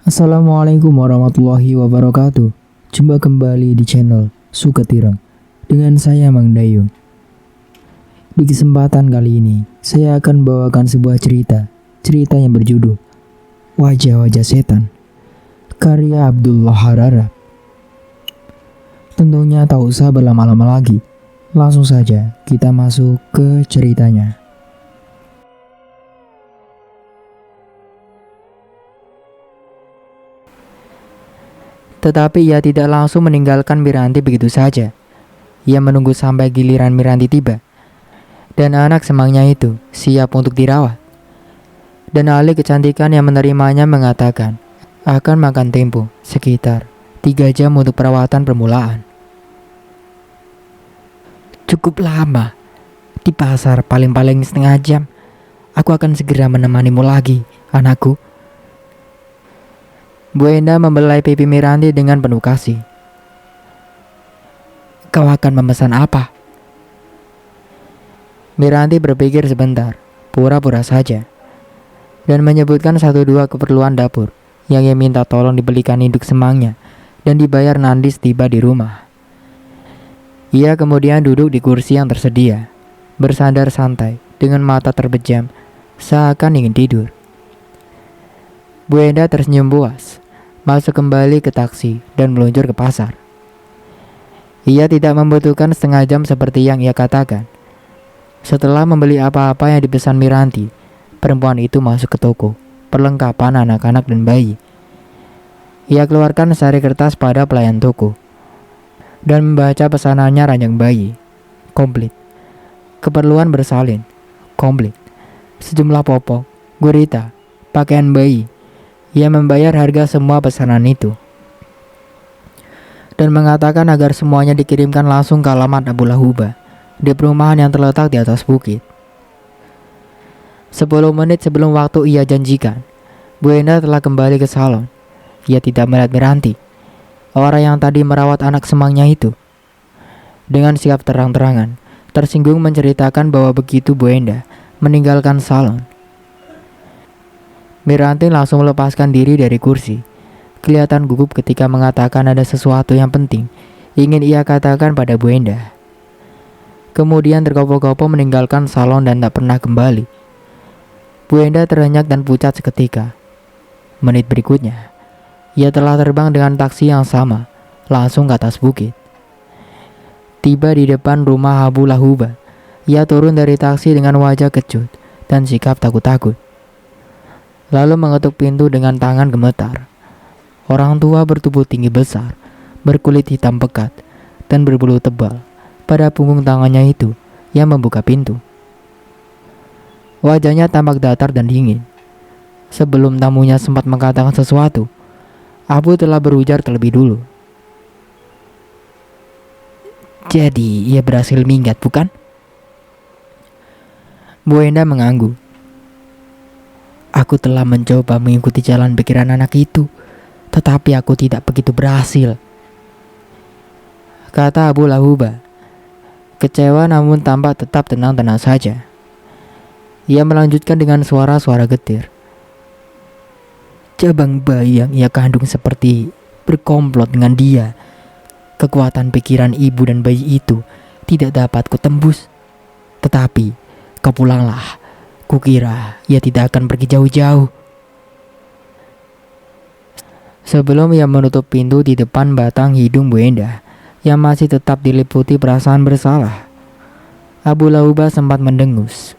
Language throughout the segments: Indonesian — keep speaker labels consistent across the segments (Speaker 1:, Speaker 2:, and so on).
Speaker 1: Assalamualaikum warahmatullahi wabarakatuh. Jumpa kembali di channel Suketireng dengan saya Mang Dayung. Di kesempatan kali ini, saya akan bawakan sebuah cerita yang berjudul Wajah-Wajah Setan, karya Abdullah Hararab. Tentunya tak usah berlama-lama lagi, langsung saja kita masuk ke ceritanya. Tetapi ia tidak langsung meninggalkan Miranti begitu saja. Ia menunggu sampai giliran Miranti tiba, dan anak semangnya itu siap untuk dirawat. Dan ahli kecantikan yang menerimanya mengatakan akan makan tempo sekitar 3 jam untuk perawatan permulaan. Cukup lama. Di pasar paling-paling setengah jam. Aku akan segera menemanimu lagi, anakku. Bu Enda membelai pipi Miranti dengan penuh kasih. Kau akan memesan apa? Miranti berpikir sebentar, pura-pura saja, dan menyebutkan 1-2 keperluan dapur yang ia minta tolong dibelikan induk semangnya dan dibayar nanti tiba di rumah. Ia kemudian duduk di kursi yang tersedia, bersandar santai dengan mata terbejam, seakan ingin tidur. Bu Enda tersenyum puas, masuk kembali ke taksi dan meluncur ke pasar. Ia tidak membutuhkan setengah jam seperti yang ia katakan. Setelah membeli apa-apa yang dipesan Miranti, perempuan itu masuk ke toko perlengkapan anak-anak dan bayi. Ia keluarkan sari kertas pada pelayan toko dan membaca pesanannya ranjang bayi, komplit. Keperluan bersalin, komplit. Sejumlah popok, gurita, pakaian bayi. Ia membayar harga semua pesanan itu dan mengatakan agar semuanya dikirimkan langsung ke alamat Abu Lahuba di perumahan yang terletak di atas bukit. 10 menit sebelum waktu ia janjikan, Bu Enda telah kembali ke salon. Ia tidak melihat Miranti, orang yang tadi merawat anak semangnya itu. Dengan sikap terang-terangan, tersinggung menceritakan bahwa begitu Bu Enda meninggalkan salon, Miranti langsung melepaskan diri dari kursi. Kelihatan gugup ketika mengatakan ada sesuatu yang penting ingin ia katakan pada Bu Enda. Kemudian tergopoh-gopoh meninggalkan salon dan tak pernah kembali. Bu Enda terenyak dan pucat seketika. Menit berikutnya, ia telah terbang dengan taksi yang sama, langsung ke atas bukit. Tiba di depan rumah Abu Lahuba, ia turun dari taksi dengan wajah kecut dan sikap takut-takut. Lalu mengetuk pintu dengan tangan gemetar. Orang tua bertubuh tinggi besar, berkulit hitam pekat, dan berbulu tebal pada punggung tangannya itu yang membuka pintu. Wajahnya tampak datar dan dingin. Sebelum tamunya sempat mengatakan sesuatu, Abu telah berujar terlebih dulu. Jadi ia berhasil minggat, bukan? Bu Enda mengangguk. Aku telah mencoba mengikuti jalan pikiran anak itu, tetapi aku tidak begitu berhasil, kata Abu Lahuba. Kecewa namun tampak tetap tenang-tenang saja. Ia melanjutkan dengan suara-suara getir. Cabang bayi yang ia kandung seperti berkomplot dengan dia. Kekuatan pikiran ibu dan bayi itu tidak dapat kutembus. Tetapi kau pulanglah. Kukira ia tidak akan pergi jauh-jauh. Sebelum ia menutup pintu di depan batang hidung Bu Enda yang masih tetap diliputi perasaan bersalah, Abu Lahuba sempat mendengus.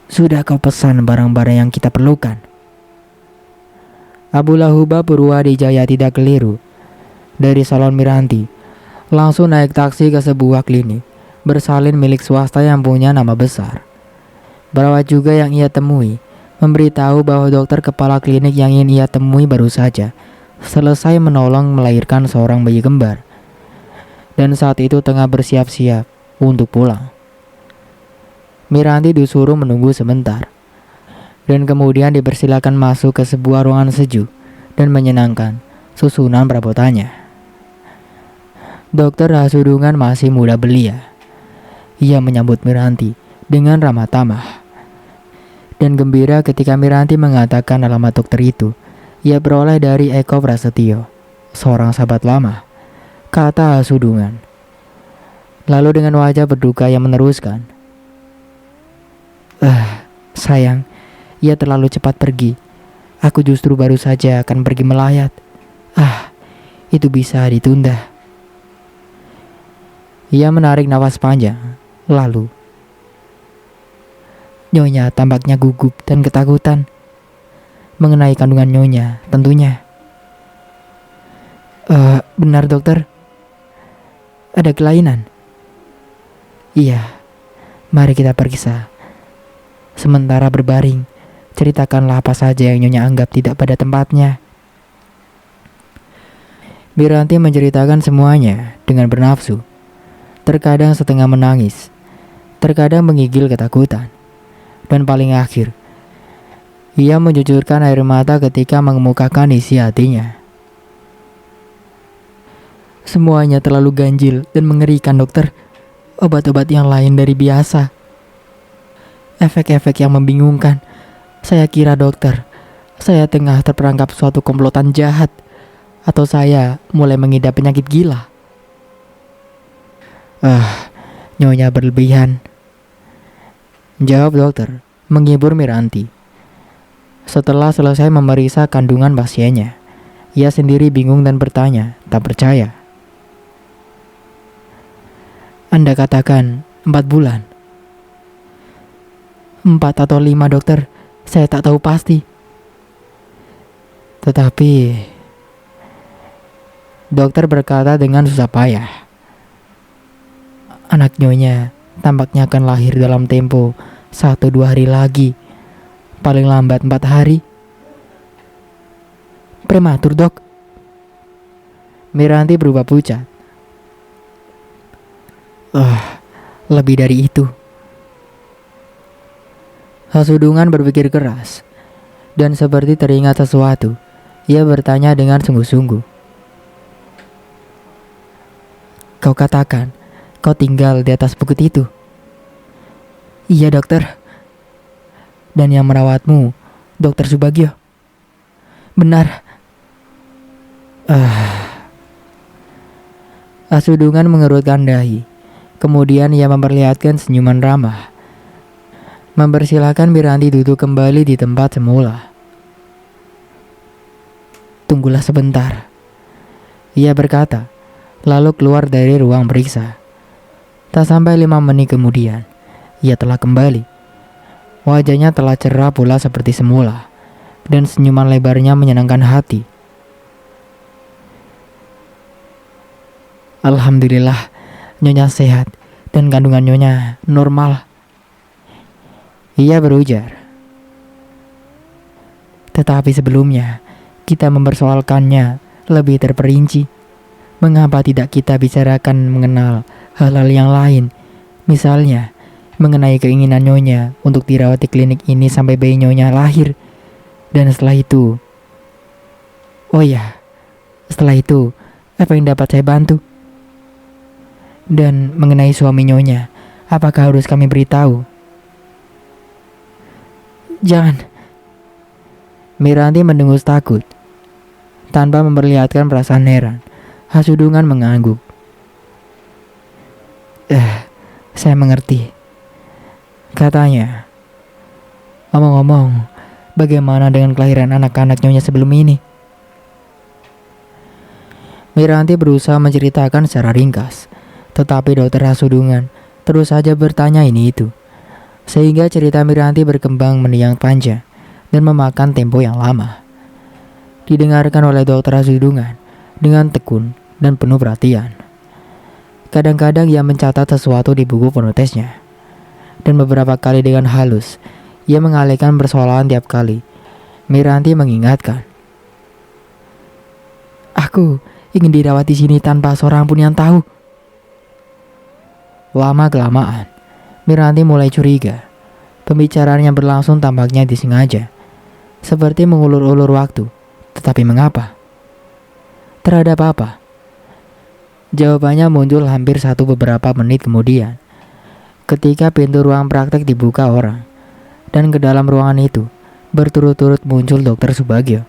Speaker 1: Sudah kau pesan barang-barang yang kita perlukan? Abu Lahuba Purwadijaya tidak keliru. Dari salon Miranti, langsung naik taksi ke sebuah klinik bersalin milik swasta yang punya nama besar. Perawat juga yang ia temui memberitahu bahwa dokter kepala klinik yang ingin ia temui baru saja selesai menolong melahirkan seorang bayi kembar, dan saat itu tengah bersiap-siap untuk pulang. Miranti disuruh menunggu sebentar, dan kemudian dipersilakan masuk ke sebuah ruangan sejuk dan menyenangkan susunan perabotannya. Dokter Hasudungan masih muda belia. Ia menyambut Miranti dengan ramah tamah. dan gembira ketika Miranti mengatakan alamat dokter itu ia peroleh dari Eko Prasetyo, seorang sahabat lama, kata Hasudungan. Lalu dengan wajah berduka yang meneruskan, sayang, ia terlalu cepat pergi. Aku justru baru saja akan pergi melayat. Itu bisa ditunda. Ia menarik nafas panjang, lalu Nyonya tampaknya gugup dan ketakutan mengenai kandungan Nyonya, tentunya. Benar dokter, ada kelainan. Iya, mari kita periksa. Sementara berbaring, ceritakanlah apa saja yang Nyonya anggap tidak pada tempatnya. Miranti menceritakan semuanya dengan bernafsu. Terkadang setengah menangis, terkadang menggigil ketakutan. Dan paling akhir, ia menjujurkan air mata ketika mengemukakan isi hatinya. Semuanya terlalu ganjil dan mengerikan dokter. Obat-obat yang lain dari biasa. Efek-efek yang membingungkan. Saya kira dokter, saya tengah terperangkap suatu komplotan jahat. Atau saya mulai mengidap penyakit gila. Nyonya berlebihan, jawab dokter, menghibur Miranti. Setelah selesai memeriksa kandungan pasiennya, ia sendiri bingung dan bertanya, tak percaya. Anda katakan 4 bulan. 4 atau 5 dokter, saya tak tahu pasti. Tetapi dokter berkata dengan susah payah, anak Nyonya tampaknya akan lahir dalam tempo 1-2 hari lagi, paling lambat 4 hari. Prematur dok. Miranti berubah pucat. Lebih dari itu. Hasudungan berpikir keras, dan seperti teringat sesuatu, ia bertanya dengan sungguh-sungguh. Kau katakan, kau tinggal di atas bukit itu? Iya dokter. Dan yang merawatmu, Dokter Subagio? Benar. Hasudungan mengerutkan dahi. Kemudian ia memperlihatkan senyuman ramah, mempersilahkan Miranti duduk kembali di tempat semula. Tunggulah sebentar, ia berkata, lalu keluar dari ruang periksa. Tak sampai 5 menit kemudian, ia telah kembali. Wajahnya telah cerah pula seperti semula, dan senyuman lebarnya menyenangkan hati. Alhamdulillah, Nyonya sehat dan kandungan Nyonya normal, ia berujar. Tetapi sebelumnya, kita mempersoalkannya lebih terperinci. Mengapa tidak kita bicarakan mengenal hal-hal yang lain? Misalnya, mengenai keinginan Nyonya untuk dirawat di klinik ini sampai bayi Nyonya lahir. Dan setelah itu, setelah itu, apa yang dapat saya bantu? Dan mengenai suami Nyonya, apakah harus kami beritahu? Jangan. Miranti mendengus takut. Tanpa memperlihatkan perasaan heran, Hasudungan mengangguk. Saya mengerti, katanya. Ngomong-ngomong, bagaimana dengan kelahiran anak-anak Nyonya sebelum ini? Miranti berusaha menceritakan secara ringkas, tetapi dokter Hasudungan terus saja bertanya ini itu, sehingga cerita Miranti berkembang mendiang panjang dan memakan tempo yang lama. Didengarkan oleh dokter Hasudungan dengan tekun dan penuh perhatian. Kadang-kadang ia mencatat sesuatu di buku penotesnya, dan beberapa kali dengan halus ia mengalihkan persoalan tiap kali Miranti mengingatkan. Aku ingin dirawat di sini tanpa seorang pun yang tahu. Lama-kelamaan, Miranti mulai curiga. Pembicaraan yang berlangsung tampaknya disengaja, seperti mengulur-ulur waktu. Tetapi mengapa? Terhadap apa? Jawabannya muncul hampir beberapa menit kemudian, ketika pintu ruang praktek dibuka orang, dan ke dalam ruangan itu berturut-turut muncul Dokter Subagio,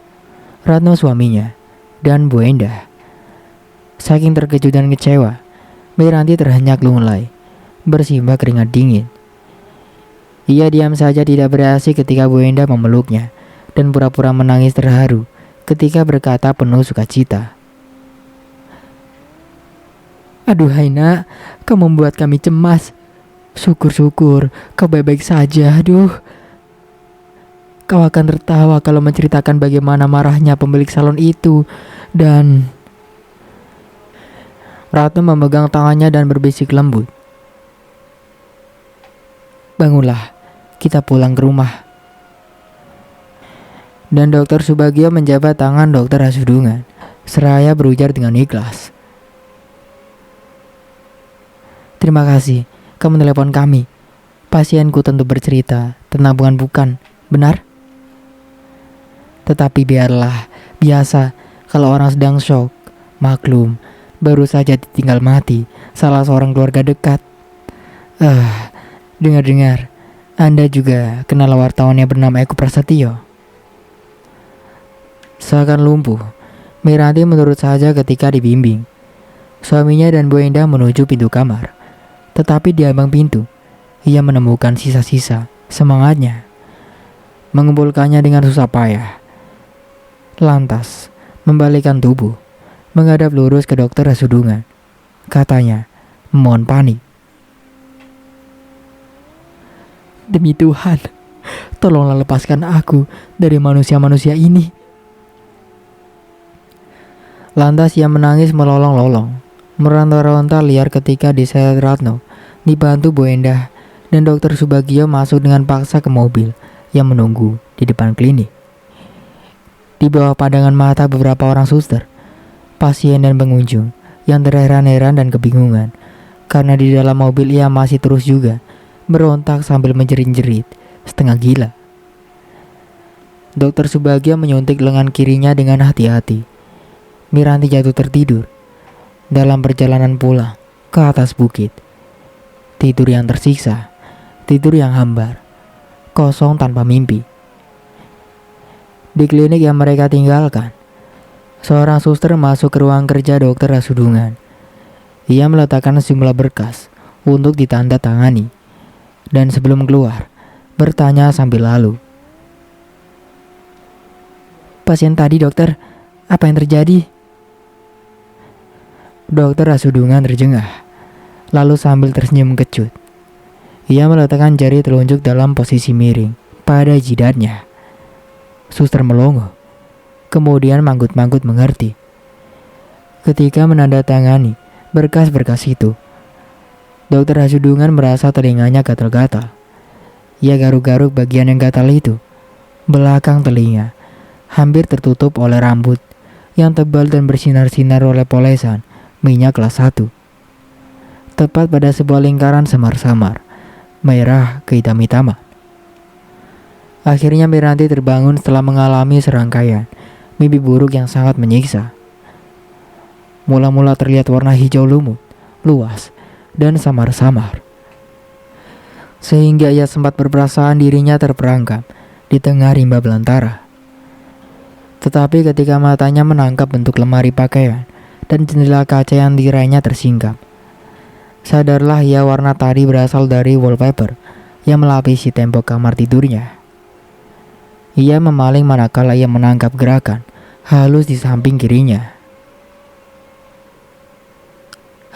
Speaker 1: Ratno suaminya, dan Bu Endah. Saking terkejut dan kecewa, Miranti terhenyak lunglai, bersimbah keringat dingin. Ia diam saja tidak bereaksi ketika Bu Endah memeluknya dan pura-pura menangis terharu ketika berkata penuh sukacita. "Aduhai nak, kau membuat kami cemas. Syukur-syukur kau baik-baik saja. Aduh. Kau akan tertawa kalau menceritakan bagaimana marahnya pemilik salon itu dan..." Ratno memegang tangannya dan berbisik lembut. "Bangunlah, kita pulang ke rumah." Dan Dokter Subagio menjabat tangan Dokter Hasudungan, seraya berujar dengan ikhlas. "Terima kasih, kamu telepon kami. Pasienku tentu bercerita tentang bukan, benar? Tetapi biarlah, biasa kalau orang sedang shock. Maklum, baru saja ditinggal mati salah seorang keluarga dekat. Dengar-dengar, Anda juga kenal wartawan yang bernama Eko Prasetyo?" Seakan lumpuh, Miranti menurut saja ketika dibimbing. Suaminya dan Bu Endah menuju pintu kamar. Tetapi di ambang pintu, ia menemukan sisa-sisa semangatnya. Mengumpulkannya dengan susah payah. Lantas, membalikkan tubuh, menghadap lurus ke Dokter Hasudungan. Katanya, mohon panik. "Demi Tuhan, tolonglah lepaskan aku dari manusia-manusia ini." Lantas ia menangis melolong-lolong, meronta-ronta liar ketika diseret Ratno, dibantu Bu Endah, dan Dokter Subagio masuk dengan paksa ke mobil yang menunggu di depan klinik. Di bawah pandangan mata beberapa orang suster, pasien dan pengunjung yang terheran-heran dan kebingungan, karena di dalam mobil ia masih terus juga berontak sambil menjerit-jerit, setengah gila. Dokter Subagio menyuntik lengan kirinya dengan hati-hati. Miranti jatuh tertidur dalam perjalanan pulang ke atas bukit. Tidur yang tersiksa, tidur yang hambar, kosong tanpa mimpi. Di klinik yang mereka tinggalkan, seorang suster masuk ke ruang kerja Dokter Hasudungan. Ia meletakkan sejumlah berkas untuk ditanda tangani, dan sebelum keluar, bertanya sambil lalu. "Pasien tadi, dokter, apa yang terjadi?" Dokter Hasudungan terjengah, lalu sambil tersenyum kecut, ia meletakkan jari telunjuk dalam posisi miring pada jidatnya. Suster melongo, kemudian manggut-manggut mengerti. Ketika menandatangani berkas-berkas itu, Dokter Hasudungan merasa telinganya gatal-gatal. Ia garuk-garuk bagian yang gatal itu. Belakang telinga hampir tertutup oleh rambut yang tebal dan bersinar-sinar oleh polesan minyak kelas 1. Tepat pada sebuah lingkaran samar-samar, merah kehitam-hitaman. Akhirnya Miranti terbangun setelah mengalami serangkaian mimpi buruk yang sangat menyiksa. Mula-mula terlihat warna hijau lumut, luas, dan samar-samar. Sehingga ia sempat berperasaan dirinya terperangkap di tengah rimba belantara. Tetapi ketika matanya menangkap bentuk lemari pakaian dan jendela kaca yang tirainya tersingkap, sadarlah ia warna tadi berasal dari wallpaper yang melapisi tembok kamar tidurnya. Ia memaling manakala ia menangkap gerakan halus di samping kirinya.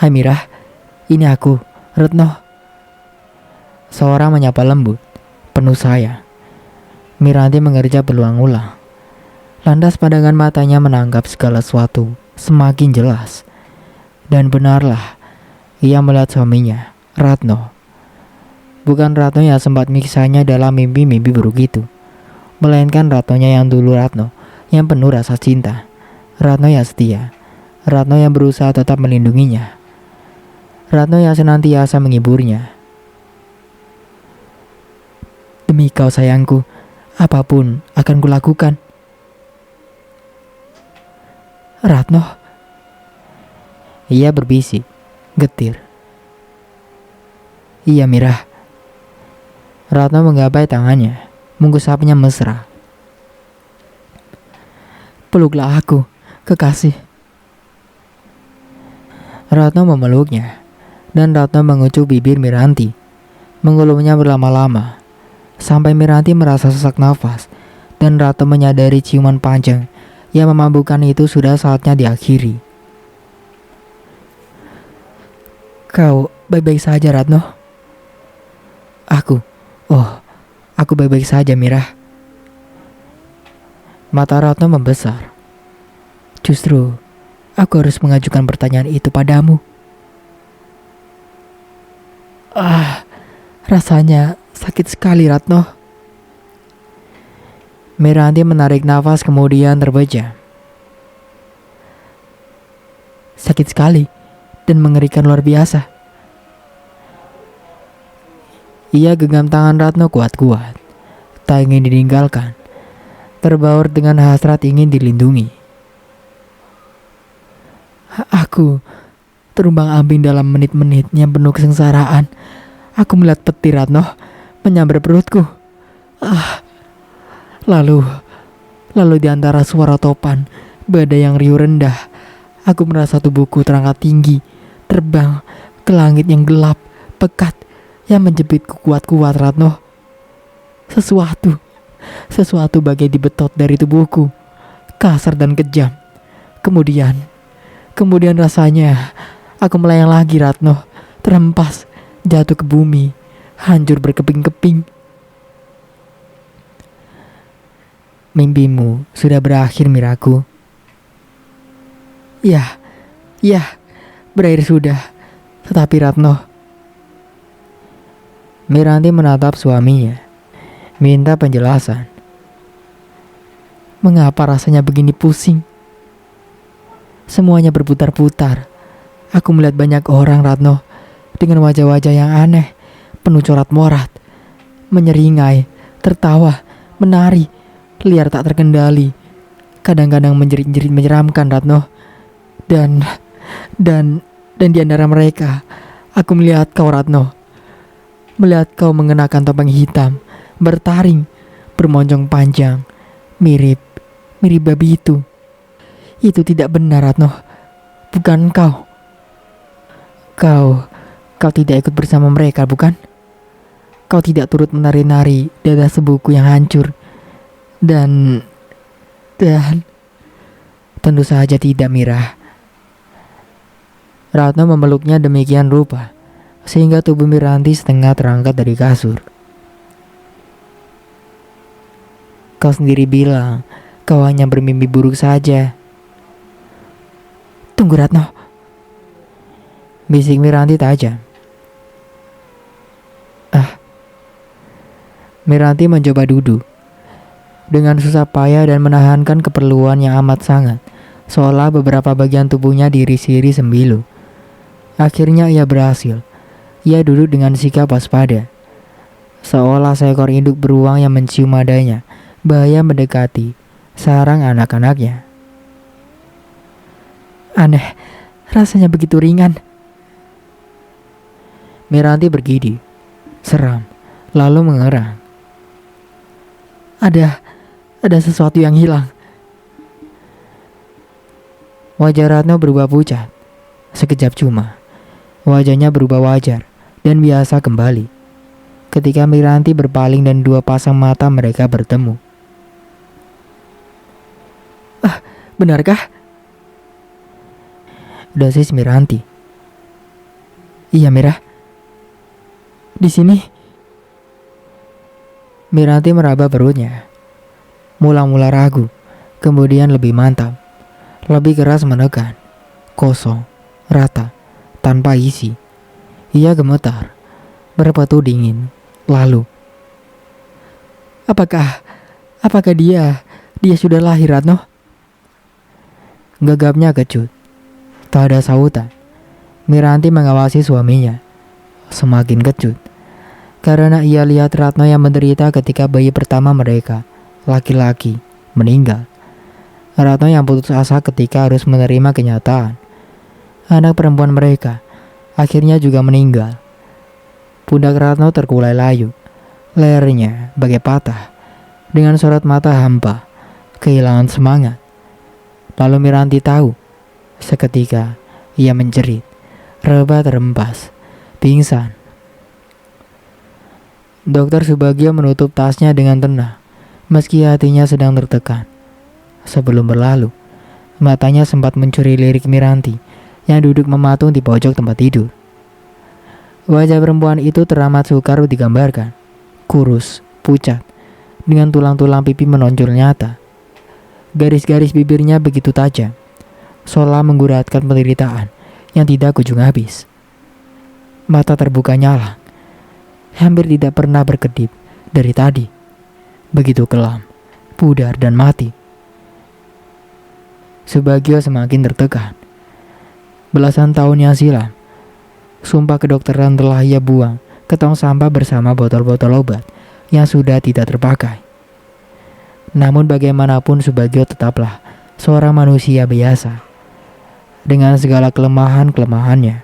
Speaker 1: "Hai Mirah, ini aku, Retno." Seorang menyapa lembut, penuh sayang. Miranti mengerja berulang-ulang. Lantas pandangan matanya menangkap segala sesuatu semakin jelas. Dan benarlah, ia melihat suaminya, Ratno. Bukan Ratno yang sempat miksanya dalam mimpi-mimpi buruk itu, melainkan Ratnonya yang dulu Ratno, yang penuh rasa cinta. Ratno yang setia, Ratno yang berusaha tetap melindunginya, Ratno yang senantiasa menghiburnya. "Demi kau sayangku, apapun akan kulakukan." "Ratno," ia berbisik, getir. "Iya Mirah." Ratno menggapai tangannya, menggusapnya mesra. Peluklah aku, kekasih. Ratno memeluknya, dan Ratno mengucuk bibir Miranti, menggulungnya berlama-lama, sampai Miranti merasa sesak nafas, dan Ratno menyadari ciuman panjang yang memabukkan itu sudah saatnya diakhiri. Kau baik-baik saja, Ratno? Aku baik-baik saja, Mira. Mata Ratno membesar. Justru, aku harus mengajukan pertanyaan itu padamu. Rasanya sakit sekali, Ratno. Miranti menarik nafas kemudian terbejam. Sakit sekali dan mengerikan luar biasa. Ia genggam tangan Ratno kuat-kuat, tak ingin ditinggalkan, terbaur dengan hasrat ingin dilindungi. Aku terumbang-ambing dalam menit-menit yang penuh kesengsaraan. Aku melihat petir Ratno menyambar perutku. Lalu di antara suara topan, badai yang riuh rendah, aku merasa tubuhku terangkat tinggi, terbang ke langit yang gelap, pekat, yang menjepitku kuat-kuat, Ratno. Sesuatu bagai dibetot dari tubuhku, kasar dan kejam. Kemudian rasanya aku melayang lagi, Ratno, terhempas, jatuh ke bumi, hancur berkeping-keping. Mimpimu sudah berakhir, Miraku. Ya, berakhir sudah. Tetapi Ratno. Miranti menatap suaminya, minta penjelasan. Mengapa rasanya begini pusing? Semuanya berputar-putar. Aku melihat banyak orang, Ratno, dengan wajah-wajah yang aneh, penuh corak morat, menyeringai, tertawa, menari, liar tak terkendali, kadang-kadang menjerit-jerit menyeramkan, Ratno. Dan di antara mereka, aku melihat kau, Ratno. Melihat kau mengenakan topeng hitam, bertaring, bermonjong panjang, mirip babi itu. Itu tidak benar, Ratno. Bukan kau. Kau tidak ikut bersama mereka, bukan? Kau tidak turut menari-nari dada sebuku yang hancur. Dan tentu saja tidak, Mira. Ratno memeluknya demikian rupa, sehingga tubuh Miranti setengah terangkat dari kasur. Kau sendiri bilang, kau hanya bermimpi buruk saja. Tunggu, Ratno. Bisik Miranti tajam. Miranti mencoba duduk. Dengan susah payah dan menahankan keperluan yang amat sangat, seolah beberapa bagian tubuhnya diiris-iris sembilu. Akhirnya ia berhasil. Ia duduk dengan sikap waspada, seolah seekor induk beruang yang mencium adanya bahaya mendekati sarang anak-anaknya. Aneh, rasanya begitu ringan. Miranti bergidik, seram, lalu mengerang. Ada sesuatu yang hilang. Wajah Ratno berubah pucat. Sekejap cuma, wajahnya berubah wajar dan biasa kembali ketika Miranti berpaling dan dua pasang mata mereka bertemu. Benarkah? Desis Miranti. Iya, Mira. Di sini. Miranti meraba perutnya. Mula-mula ragu, kemudian lebih mantap, lebih keras menekan, kosong, rata, tanpa isi. Ia gemetar, berpetu dingin, lalu. Apakah dia sudah lahir, Ratno? Gagapnya kecut. Tak ada sautan. Miranti mengawasi suaminya. Semakin kecut. Karena ia lihat Ratno yang menderita ketika bayi pertama mereka, laki-laki, meninggal. Ratno yang putus asa ketika harus menerima kenyataan anak perempuan mereka akhirnya juga meninggal. Pundak Ratno terkulai layu, Lehernya bagai patah, dengan sorot mata hampa, kehilangan semangat. Lalu Miranti tahu, seketika ia menjerit, rebah terempas, pingsan. Dokter Subagio menutup tasnya dengan tenang, meski hatinya sedang tertekan. Sebelum berlalu, matanya sempat mencuri lirik Miranti yang duduk mematung di pojok tempat tidur. Wajah perempuan itu teramat sukar digambarkan, kurus, pucat, dengan tulang-tulang pipi menonjol nyata. Garis-garis bibirnya begitu tajam, seolah mengguratkan penderitaan yang tidak kunjung habis. Mata terbuka nyala, hampir tidak pernah berkedip dari tadi. Begitu kelam, pudar dan mati. Subagio semakin tertekan. Belasan tahun yang silam, sumpah kedokteran telah ia buang ke tong sampah bersama botol-botol obat yang sudah tidak terpakai. Namun bagaimanapun Subagio tetaplah seorang manusia biasa, dengan segala kelemahan-kelemahannya.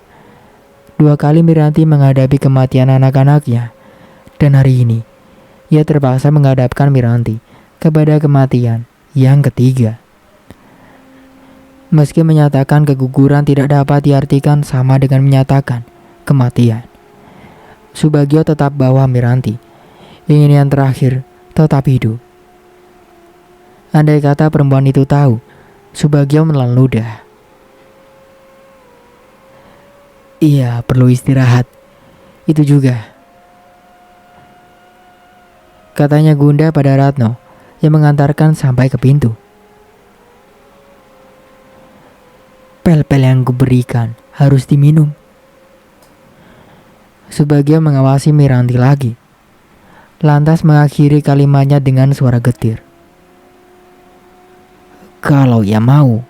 Speaker 1: 2 kali Miranti menghadapi kematian anak-anaknya, dan hari ini ia terpaksa menghadapkan Miranti kepada kematian yang ketiga. Meski menyatakan keguguran tidak dapat diartikan sama dengan menyatakan kematian, Subagio tetap bawa Miranti ingin yang terakhir tetap hidup. Andai kata perempuan itu tahu, Subagio menelan ludah. Ia perlu istirahat, itu juga, katanya Gunda pada Ratno yang mengantarkan sampai ke pintu. Pel-pel yang kuberikan harus diminum. Subagio mengawasi Miranti lagi, lantas mengakhiri kalimatnya dengan suara getir. Kalau ia mau.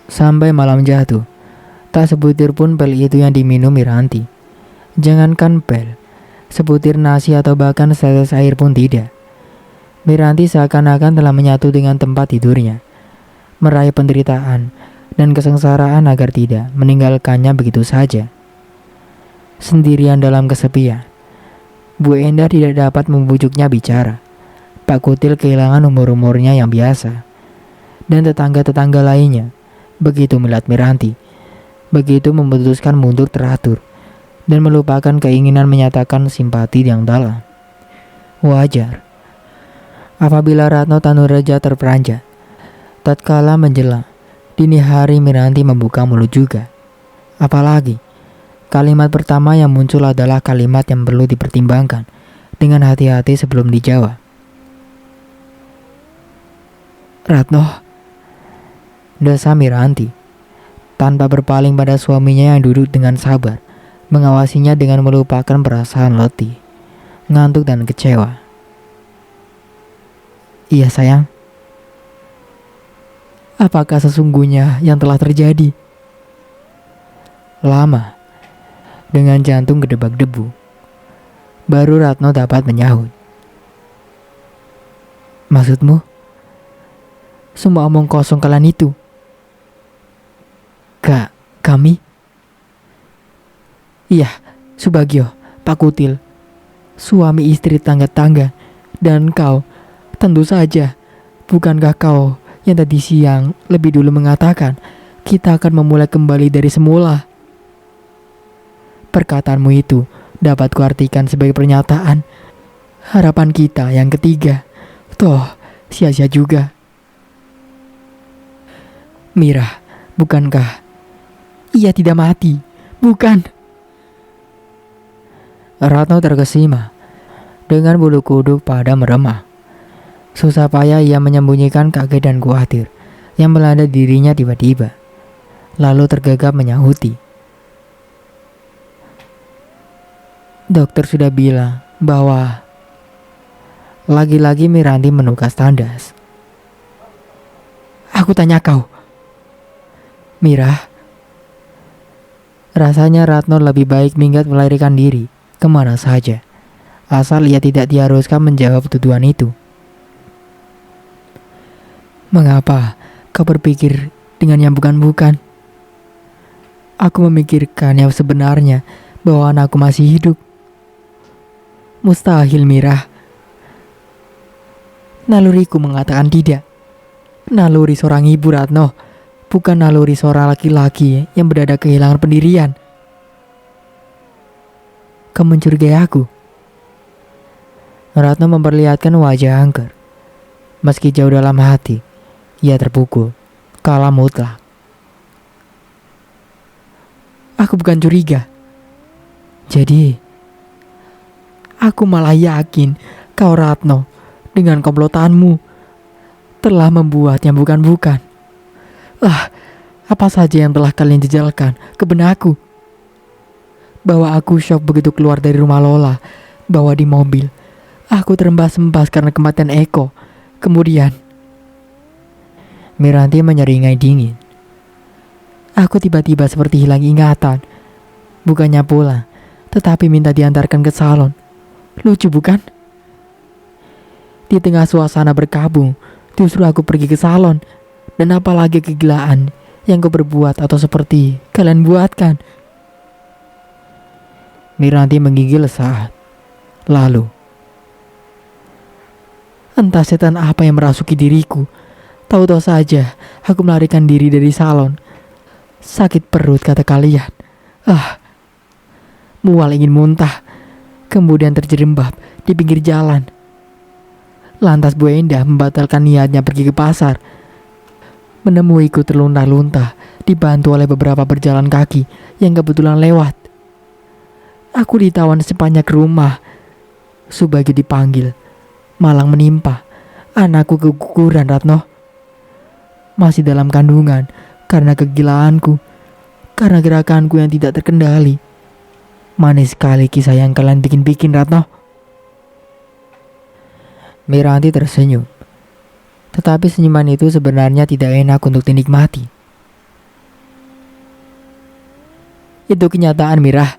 Speaker 1: Sampai malam jatuh, tak sebutir pun pel itu yang diminum Miranti. Jangankan pel, sebutir nasi atau bahkan setetes air pun tidak. Miranti seakan-akan telah menyatu dengan tempat tidurnya, meraih penderitaan dan kesengsaraan agar tidak meninggalkannya begitu saja. Sendirian dalam kesepian, Bu Endah tidak dapat membujuknya bicara. Pak Kutil kehilangan umur-umurnya yang biasa, dan tetangga-tetangga lainnya begitu melihat Miranti, begitu memutuskan mundur teratur dan melupakan keinginan menyatakan simpati yang dalam. Wajar apabila Ratno Tanureja terperanjat. Tatkala menjelang dini hari, Miranti membuka mulut juga. Apalagi kalimat pertama yang muncul adalah kalimat yang perlu dipertimbangkan dengan hati-hati sebelum dijawab. Ratno, desa Miranti, tanpa berpaling pada suaminya yang duduk dengan sabar, mengawasinya dengan melupakan perasaan letih, ngantuk dan kecewa. Iya sayang. Apakah sesungguhnya yang telah terjadi? Lama, dengan jantung gedebak debu, baru Ratno dapat menyahut. Maksudmu? Semua omong kosong kalian itu? Kami? Iya, Subagio, Pak Kutil, suami istri tangga-tangga, dan kau, tentu saja. Bukankah kau yang tadi siang lebih dulu mengatakan kita akan memulai kembali dari semula? Perkataanmu itu dapat kuartikan sebagai pernyataan harapan kita yang ketiga. Toh, sia-sia juga. Mira, bukankah ia tidak mati? Bukan? Ratno terkesima, dengan bulu kuduk pada meremah. Susah payah ia menyembunyikan kaget dan khawatir yang melanda dirinya tiba-tiba. Lalu tergagap menyahuti. Dokter sudah bilang bahwa... Lagi-lagi Miranti menukas tandas. Aku tanya kau, Mira. Rasanya Ratno lebih baik minggat melarikan diri kemana saja, asal ia tidak diharuskan menjawab tuduhan itu. Mengapa kau berpikir dengan yang bukan-bukan? Aku memikirkan yang sebenarnya, bahwa anakku masih hidup. Mustahil, Mira. Naluriku mengatakan tidak. Naluri seorang ibu, Ratno, bukan naluri seorang laki-laki yang mendadak kehilangan pendirian. Kau mencurigai aku? Ratno memperlihatkan wajah angker. Meski jauh dalam hati, ia terpukul, kalah mutlak. Aku bukan curiga. Jadi, aku malah yakin kau, Ratno, dengan komplotanmu telah membuat yang bukan-bukan. Apa saja yang telah kalian jejalkan ke benakku. Bahwa aku syok begitu keluar dari rumah Lola, bawa di mobil. Aku terembas-embas karena kematian Eko. Kemudian, Miranti menyeringai dingin. Aku tiba-tiba seperti hilang ingatan. Bukannya pulang, tetapi minta diantarkan ke salon. Lucu bukan? Di tengah suasana berkabung, justru aku pergi ke salon. Dan apalagi kegilaan yang kau berbuat atau seperti kalian buatkan. Miranti menggigil saat. Lalu, entah setan apa yang merasuki diriku. Tahu-tahu saja aku melarikan diri dari salon. Sakit perut kata kalian. Mual ingin muntah. Kemudian terjerembab di pinggir jalan. Lantas Bu Endah membatalkan niatnya pergi ke pasar. Menemuiku terlunta-lunta, dibantu oleh beberapa berjalan kaki yang kebetulan lewat. Aku ditawan sepanjang rumah. Subagi dipanggil, malang menimpa. Anakku keguguran, Ratno. Masih dalam kandungan karena kegilaanku, karena gerakanku yang tidak terkendali. Manis sekali kisah yang kalian bikin-bikin, Ratno. Miranti tersenyum. Tetapi senyuman itu sebenarnya tidak enak untuk dinikmati. Itu kenyataan, Mirah.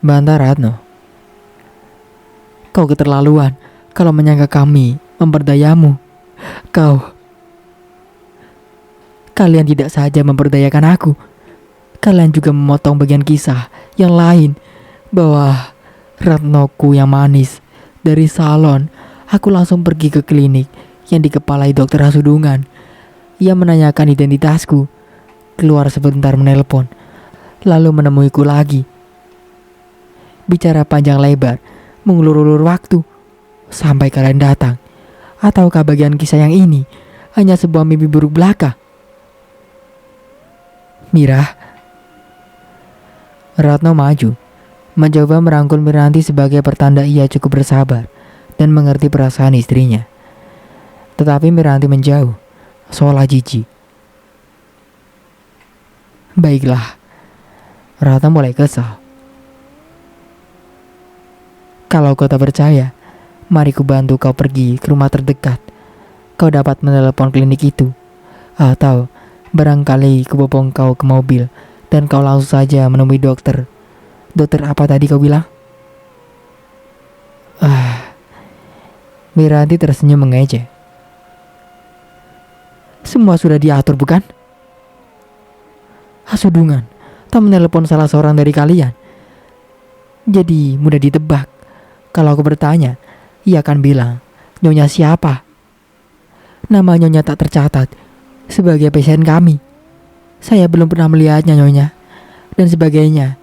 Speaker 1: Bantah Ratno. Kau keterlaluan kalau menyangka kami memperdayamu. Kalian tidak saja memperdayakan aku. Kalian juga memotong bagian kisah yang lain. Bahwa Ratnoku yang manis. Dari salon, aku langsung pergi ke klinik yang dikepalai dokter Hasudungan. Ia menanyakan identitasku. Keluar sebentar menelpon. Lalu menemuiku lagi. Bicara panjang lebar, mengulur-ulur waktu. Sampai kalian datang. Ataukah bagian kisah yang ini hanya sebuah mimpi buruk belaka? Mirah. Ratno maju, mencoba merangkul Miranti sebagai pertanda ia cukup bersabar dan mengerti perasaan istrinya. Tetapi Miranti menjauh, seolah jijik. Baiklah, Ratno mulai kesal. Kalau kau tak percaya, mari ku bantu kau pergi ke rumah terdekat. Kau dapat menelepon klinik itu. Atau barangkali ku bopong kau ke mobil dan kau langsung saja menemui dokter. Dokter apa tadi kau bilang? Miranti tersenyum mengejek. Semua sudah diatur bukan? Hasudungan tak menelepon salah seorang dari kalian. Jadi mudah ditebak. Kalau aku bertanya, ia akan bilang, Nyonya siapa? Nama Nyonya tak tercatat sebagai pasien kami. Saya belum pernah melihatnya, Nyonya. Dan sebagainya.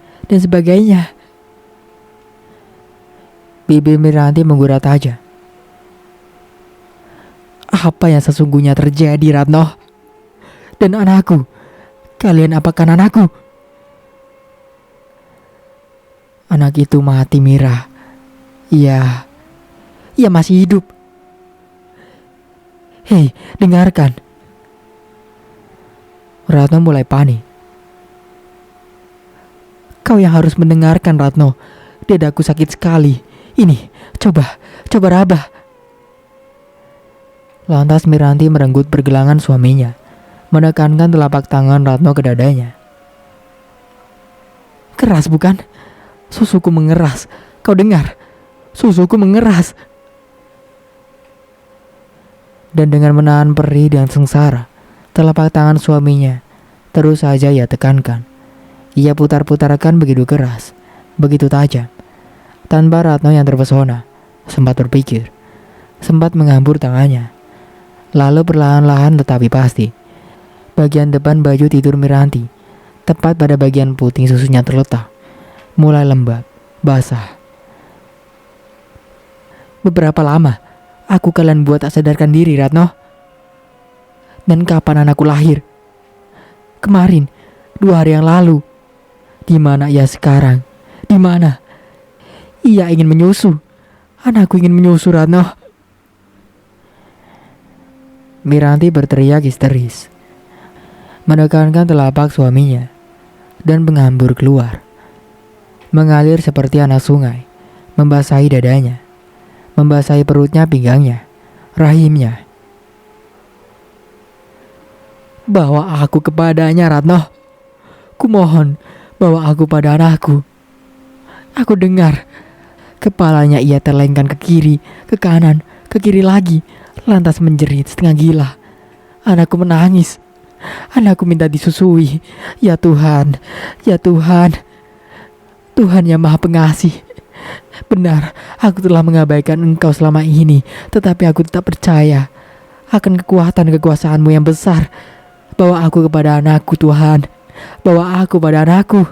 Speaker 1: Bibir Miranti menggurat aja. Apa yang sesungguhnya terjadi, Ratno? Dan anakku, kalian apakan anakku? Anak itu mati, Mira. Ia masih hidup. Hei, dengarkan. Ratno mulai panik. Kau yang harus mendengarkan, Ratno. Dadaku sakit sekali. Ini, coba rabah. Lantas Miranti merenggut pergelangan suaminya, menekankan telapak tangan Ratno ke dadanya. Keras bukan? Susuku mengeras. Kau dengar? Susuku mengeras. Dan dengan menahan perih dan sengsara, telapak tangan suaminya terus saja ia tekankan. Ia putar-putarkan begitu keras, begitu tajam. Tanpa Ratno yang terpesona, sempat berpikir, sempat menghambur tangannya. Lalu perlahan-lahan tetapi pasti, bagian depan baju tidur Miranti, tepat pada bagian puting susunya terletak, mulai lembab, basah. Beberapa lama, aku kalian buat tak sadarkan diri, Ratno. Dan kapan anakku lahir? Kemarin, 2 hari yang lalu. Di mana ia sekarang? Di mana? Ia ingin menyusu. Anakku ingin menyusu, Ratno. Miranti berteriak histeris, menekankan telapak suaminya, dan menghambur keluar. Mengalir seperti anak sungai, membasahi dadanya, membasahi perutnya, pinggangnya, rahimnya. Bawa aku kepadanya, Ratno. Kumohon, bawa aku pada anakku. Aku dengar. Kepalanya ia terlengkan ke kiri, ke kanan, ke kiri lagi, lantas menjerit setengah gila. Anakku menangis. Anakku minta disusui. Ya Tuhan, ya Tuhan. Tuhan yang Maha Pengasih. Benar, aku telah mengabaikan Engkau selama ini, tetapi aku tetap percaya akan kekuatan kekuasaan-Mu yang besar. Bawa aku kepada anakku, Tuhan. Bawa aku pada anakku.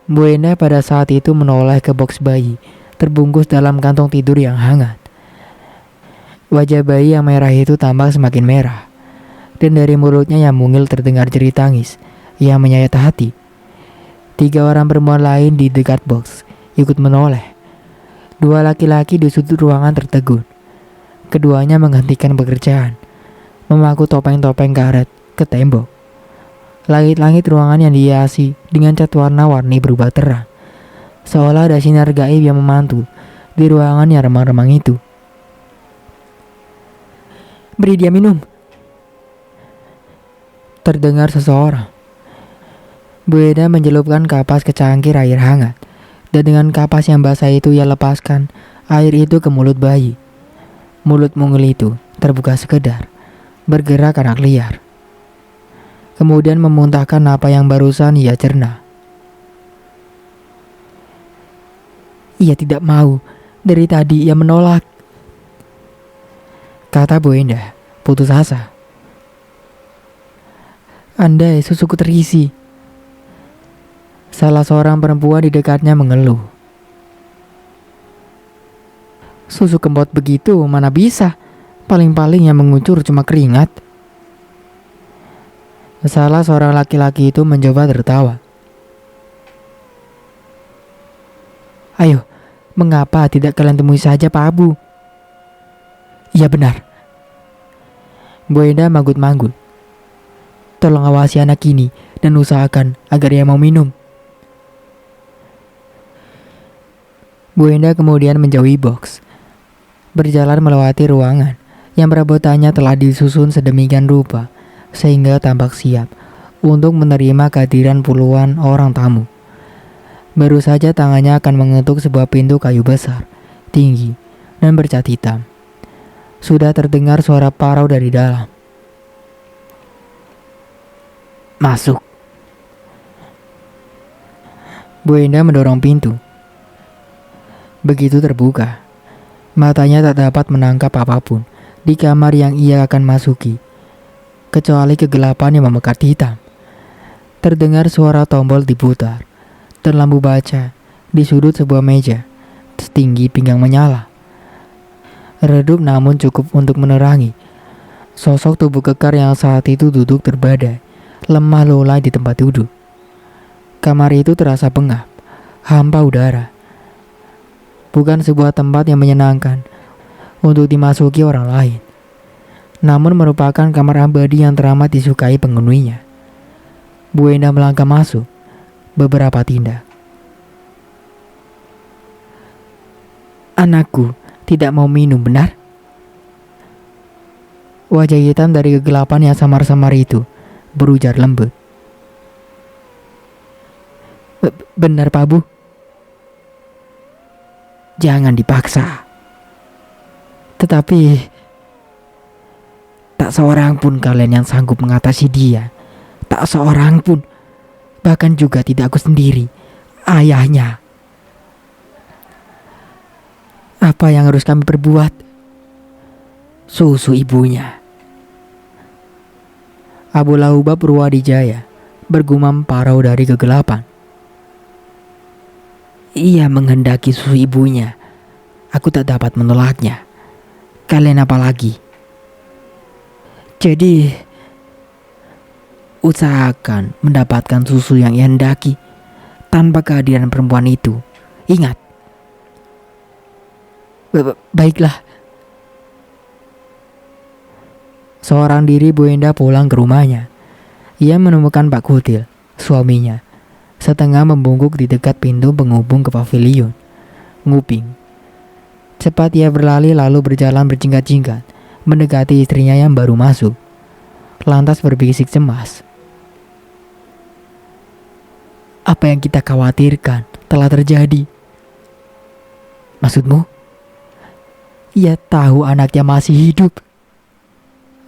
Speaker 1: Bu Enda pada saat itu menoleh ke boks bayi, terbungkus dalam kantong tidur yang hangat. Wajah bayi yang merah itu tampak semakin merah, dan dari mulutnya yang mungil terdengar jerit tangis yang menyayat hati. 3 orang perempuan lain di dekat boks ikut menoleh. 2 laki-laki di sudut ruangan tertegun. Keduanya menghentikan pekerjaan, memaku topeng-topeng karet ke tembok. Langit-langit ruangan yang dihiasi dengan cat warna-warni berubah terang, seolah ada sinar gaib yang memantul di ruangan yang remang-remang itu. Beri dia minum, terdengar seseorang. Bu Eda menjelupkan kapas ke cangkir air hangat, dan dengan kapas yang basah itu ia lepaskan air itu ke mulut bayi. Mulut mungil itu terbuka sekedar, bergerak anak liar. Kemudian memuntahkan apa yang barusan ia cerna. Ia tidak mau, dari tadi ia menolak, kata Bu Enda, putus asa. Andai susuku terisi. Salah seorang perempuan di dekatnya mengeluh. Susu kempot begitu mana bisa, paling-paling yang mengucur cuma keringat. Salah seorang laki-laki itu mencoba tertawa. Ayo, mengapa tidak kalian temui saja Pak Abu? Iya benar. Bu Enda manggut-manggut. Tolong awasi anak ini dan usahakan agar ia mau minum. Bu Enda kemudian menjauhi boks, berjalan melewati ruangan yang perabotannya telah disusun sedemikian rupa sehingga tampak siap untuk menerima kehadiran puluhan orang tamu. Baru saja tangannya akan mengetuk sebuah pintu kayu besar, tinggi, dan bercat hitam. Sudah terdengar suara parau dari dalam. Masuk. Bu Enda mendorong pintu. Begitu terbuka, matanya tak dapat menangkap apapun di kamar yang ia akan masuki, kecuali kegelapan yang memekat hitam. Terdengar suara tombol diputar, dan lampu baca di sudut sebuah meja setinggi pinggang menyala. Redup namun cukup untuk menerangi sosok tubuh kekar yang saat itu duduk terbadai, lemah lulai di tempat duduk. Kamar itu terasa pengap, hampa udara. Bukan sebuah tempat yang menyenangkan untuk dimasuki orang lain, namun merupakan kamar abadi yang teramat disukai penghuninya. Bu Enda melangkah masuk beberapa tindak. Anakku tidak mau minum, benar? Wajah hitam dari kegelapan yang samar-samar itu berujar lembut. Benar Pak Bu. Jangan dipaksa. Tetapi tak seorang pun kalian yang sanggup mengatasi dia. Tak seorang pun. Bahkan juga tidak aku sendiri, ayahnya. Apa yang harus kami perbuat? Susu ibunya. Abu Lahubab Purwadijaya bergumam parau dari kegelapan. Ia menghendaki susu ibunya. Aku tak dapat menolaknya. Kalian apa lagi? Jadi, usahakan mendapatkan susu yang ia hendaki tanpa kehadiran perempuan itu. Ingat. Baiklah. Seorang diri Bu Enda pulang ke rumahnya. Ia menemukan Pak Kutil, suaminya, setengah membungkuk di dekat pintu penghubung ke pavilion. Nguping. Cepat ia berlari lalu berjalan berjingkat-jingkat, mendekati istrinya yang baru masuk. Lantas berbisik cemas. Apa yang kita khawatirkan telah terjadi. Maksudmu? Ia tahu anaknya masih hidup.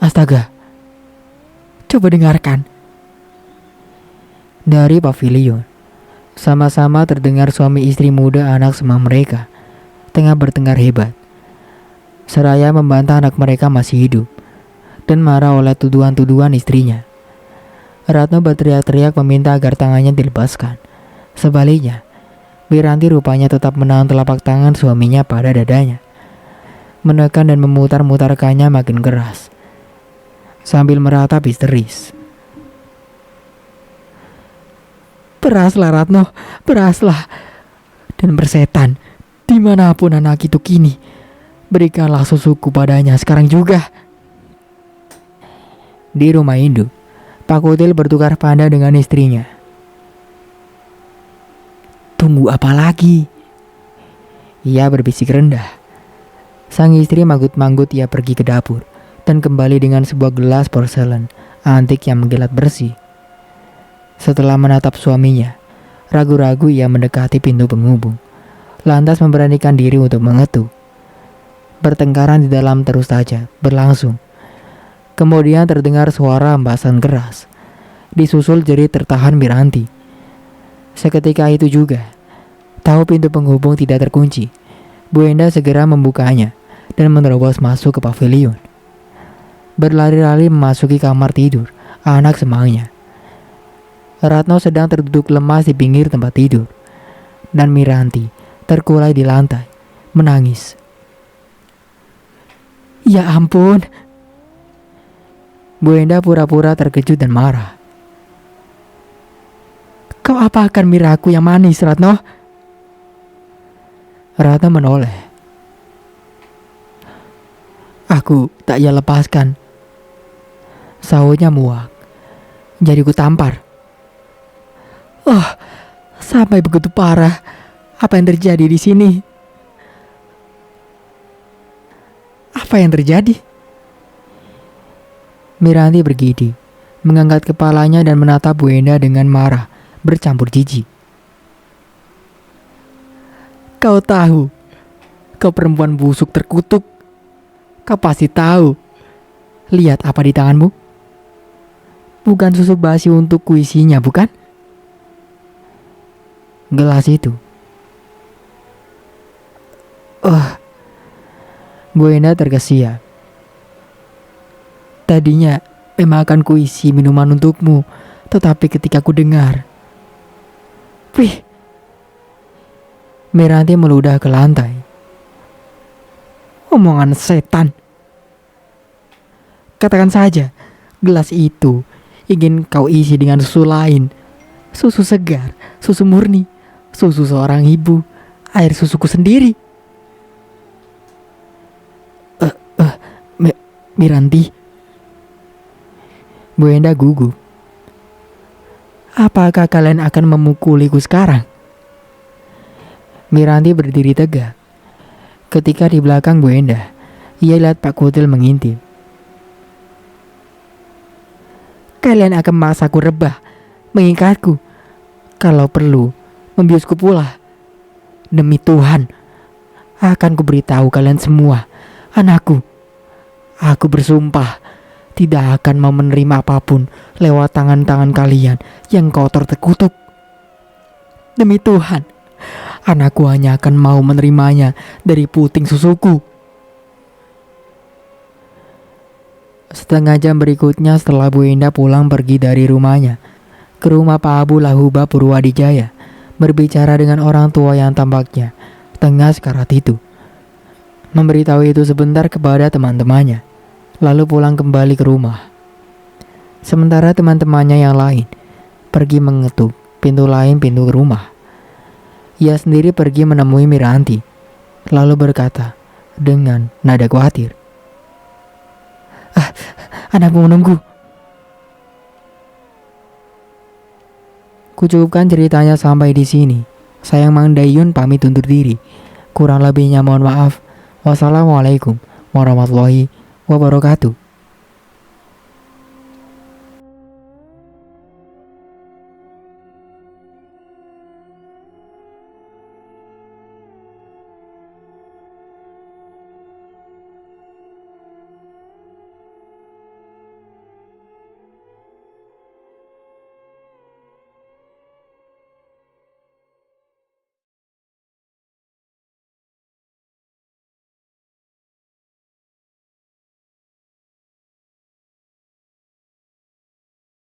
Speaker 1: Astaga. Coba dengarkan. Dari pavilion, sama-sama terdengar suami istri muda anak semang mereka tengah bertengkar hebat. Seraya membantah anak mereka masih hidup dan marah oleh tuduhan-tuduhan istrinya. Ratno berteriak-teriak meminta agar tangannya dilepaskan. Sebaliknya, Wiranti rupanya tetap menahan telapak tangan suaminya pada dadanya, menekan dan memutar-mutarkannya makin keras sambil meratap histeris. Beraslah Ratno, beraslah. Dan bersetan, dimanapun anak itu kini, berikanlah susuku padanya sekarang juga. Di rumah induk, Pak Kutil bertukar pandang dengan istrinya. Tunggu apa lagi? Ia berbisik rendah. Sang istri manggut-manggut ia pergi ke dapur dan kembali dengan sebuah gelas porselen antik yang mengkilat bersih. Setelah menatap suaminya, ragu-ragu ia mendekati pintu penghubung, lantas memberanikan diri untuk mengetuk. Pertengkaran di dalam terus saja berlangsung. Kemudian terdengar suara hembasan keras, disusul jerit tertahan Miranti. Seketika itu juga, tahu pintu penghubung tidak terkunci, Bu Enda segera membukanya dan menerobos masuk ke pavilion. Berlari-lari memasuki kamar tidur anak semangnya. Ratno sedang terduduk lemas di pinggir tempat tidur, dan Miranti terkulai di lantai, menangis. Ya ampun. Bu Enda pura-pura terkejut dan marah. Kau apakan miraku yang manis, Ratno? Ratno menoleh. Aku tak ia lepaskan. Sahutnya muak. Jadi ku tampar. Oh, sampai begitu parah. Apa yang terjadi di sini? Apa yang terjadi? Miranti bergidik, mengangkat kepalanya dan menatap Bu Enda dengan marah, bercampur jijik. Kau tahu, kau perempuan busuk terkutuk. Kau pasti tahu. Lihat apa di tanganmu? Bukan susu basi untuk kuisinya, bukan? Gelas itu. Bu Enda terkesiap. Tadinya memang akan kuisi minuman untukmu, tetapi ketika ku dengar, wih, Miranti meludah ke lantai. Omongan setan. Katakan saja, gelas itu ingin kau isi dengan susu lain. Susu segar, susu murni, susu seorang ibu, air susuku sendiri. Miranti. Bu Enda gugup. Apakah kalian akan memukuliku sekarang? Miranti berdiri tegak. Ketika di belakang Bu Enda, ia lihat Pak Kutil mengintip. Kalian akan memaksaku rebah, mengikatku, kalau perlu membiusku pula. Demi Tuhan, akan kuberitahu kalian semua, anakku. Aku bersumpah tidak akan mau menerima apapun lewat tangan-tangan kalian yang kotor terkutuk. Demi Tuhan, anakku hanya akan mau menerimanya dari puting susuku. Setengah jam berikutnya setelah Bu Indah pulang pergi dari rumahnya ke rumah Pak Abu Lahuba Purwadijaya, berbicara dengan orang tua yang tampaknya tengah sekarat itu. Memberitahu itu sebentar kepada teman-temannya, lalu pulang kembali ke rumah. Sementara teman-temannya yang lain pergi mengetuk pintu rumah. Ia sendiri pergi menemui Miranti, lalu berkata dengan nada khawatir, "Anakmu menunggu." Kucukupkan ceritanya sampai di sini. Saya Mang Dayun pamit undur diri. Kurang lebihnya mohon maaf. Wassalamualaikum warahmatullahi wabarakatuh.